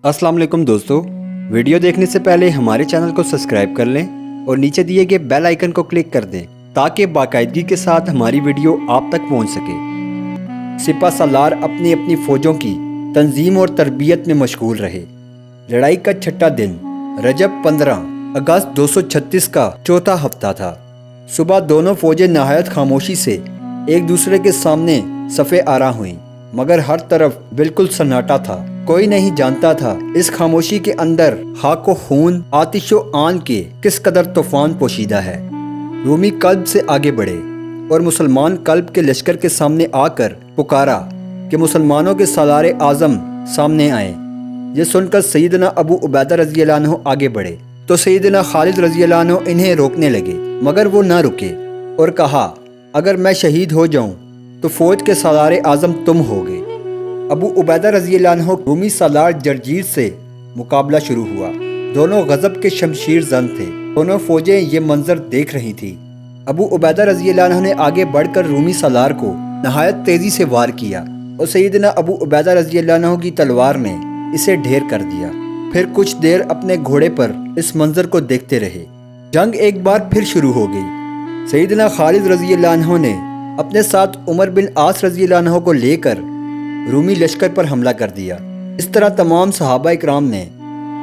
अस्सलाम वालेकुम दोस्तों, वीडियो देखने से पहले हमारे चैनल को सब्सक्राइब कर लें और नीचे दिए गए बेल आइकन को क्लिक कर दें ताकि बाकायदगी के साथ हमारी वीडियो आप तक पहुंच सके। सिपा सालार अपनी अपनी फ़ौजों की तंजीम और तरबियत में मशगूल रहे। लड़ाई का छठा दिन रजब 15 अगस्त 236 का चौथा हफ्ता था। सुबह दोनों फ़ौजें नहायत खामोशी से एक दूसरे के सामने सफ़े आरा हुई, मगर हर तरफ बिल्कुल सन्नाटा था। कोई नहीं जानता था इस खामोशी के अंदर खाको खून आतिशो आन के किस कदर तूफान पोशीदा है। रूमी कल्ब से आगे बढ़े और मुसलमान कल्ब के लश्कर के सामने आकर पुकारा कि मुसलमानों के सालारे आज़म सामने आए। ये सुनकर सैयदना अबू उबैदा रज़ी अल्लाह अन्हु आगे बढ़े तो सैयदना खालिद रज़ी अल्लाह अन्हु इन्हें रोकने लगे, मगर वो न रुके और कहा, अगर मैं शहीद हो जाऊं तो फ़ौज के सालारे आज़म तुम होगे। अबू उबैदा रज़ी अल्लाह अन्हु रूमी सालार जरजीर से मुकाबला शुरू हुआ। दोनों गज़ब के शमशीर जन थे। दोनों फ़ौजें ये मंजर देख रही थी। अबू उबैदा रज़ी अल्लाह अन्हु ने आगे बढ़कर रूमी सालार को नहायत तेज़ी से वार किया और सैयदना अबू उबैदा रज़ी अल्लाह अन्हु की तलवार ने इसे ढेर कर दिया। फिर कुछ देर अपने घोड़े पर इस मंजर को देखते रहे। जंग एक बार फिर शुरू हो गई। सैयदना खालिद रज़ी अल्लाह अन्हु ने अपने साथ उमर बिन आस रज़ी अल्लाह अन्हु को लेकर रूमी लश्कर पर हमला कर दिया। इस तरह तमाम सहाबा इकराम ने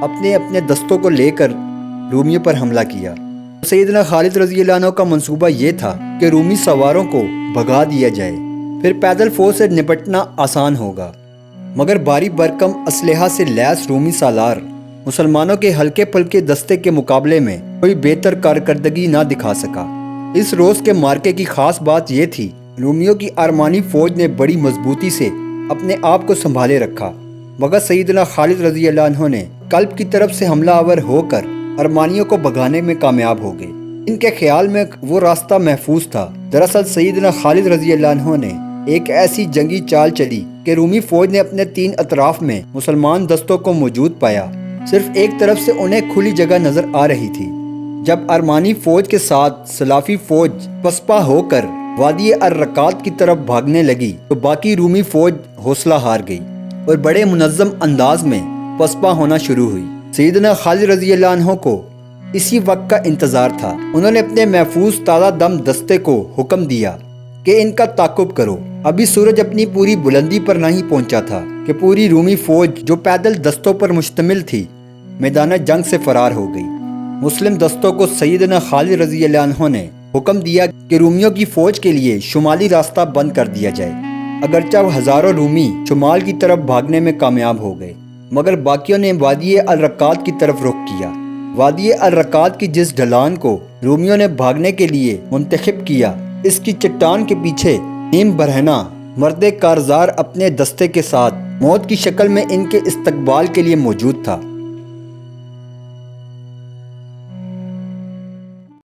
अपने अपने दस्तों को लेकर रूमियों पर हमला किया। सैयदना खालिद रज़ी अल्लाह अन्हु का मंसूबा ये था कि रूमी सवारों को भगा दिया जाए, फिर पैदल फौज से निपटना आसान होगा। मगर भारी भरकम असलहा से लैस रूमी सालार मुसलमानों के हल्के फुल्के दस्ते के मुकाबले में कोई बेहतर कारकर्दगी ना दिखा सका। इस रोज़ के मार्के की खास बात यह थी, रूमियों की अरमानी फौज ने बड़ी मजबूती से अपने आप को संभाले रखा, मगर सैयदना खालिद रज़ी अल्लाह अन्हु ने कल्ब की तरफ से हमला आवर होकर अरमानियों को भगाने में कामयाब हो गए। इनके ख्याल में वो रास्ता महफूज था। दरअसल सैयदना खालिद रज़ी अल्लाह अन्हु ने एक ऐसी जंगी चाल चली कि रूमी फौज ने अपने तीन अतराफ में मुसलमान दस्तों को मौजूद पाया। सिर्फ एक तरफ से उन्हें खुली जगह नजर आ रही थी। जब अरमानी फौज के साथ सलाफी फौज पसपा होकर वादी अर्रकात की तरफ भागने लगी तो बाकी रूमी फौज हौसला हार गई और बड़े मुनज़्ज़म अंदाज में पसपा होना शुरू हुई। सैयदना खालिद रज़ी अल्लाह अन्हु को इसी वक्त का इंतज़ार था। उन्होंने अपने महफूज ताज़ा दम दस्ते को हुक्म दिया कि इनका ताक़ुब करो। अभी सूरज अपनी पूरी बुलंदी पर नहीं पहुंचा था कि पूरी रूमी फौज जो पैदल दस्तों पर मुश्तमिल थी मैदान जंग से फरार हो गई। मुस्लिम दस्तों को सैयदना खालिद रज़ी अल्लाह अन्हु ने हुक्म दिया कि रूमियों की फौज के लिए शुमाली रास्ता बंद कर दिया जाए। अगरचे हज़ारों रूमी शुमाल की तरफ भागने में कामयाब हो गए, मगर बाकियों ने वादी अल-रकात की तरफ रुख किया। वादी अल-रकात की जिस ढलान को रूमियों ने भागने के लिए मुंतखब किया, इसकी चट्टान के पीछे नीम बरहना मर्द कारजार अपने दस्ते के साथ मौत की शक्ल में इनके इस्तकबाल के लिए मौजूद था।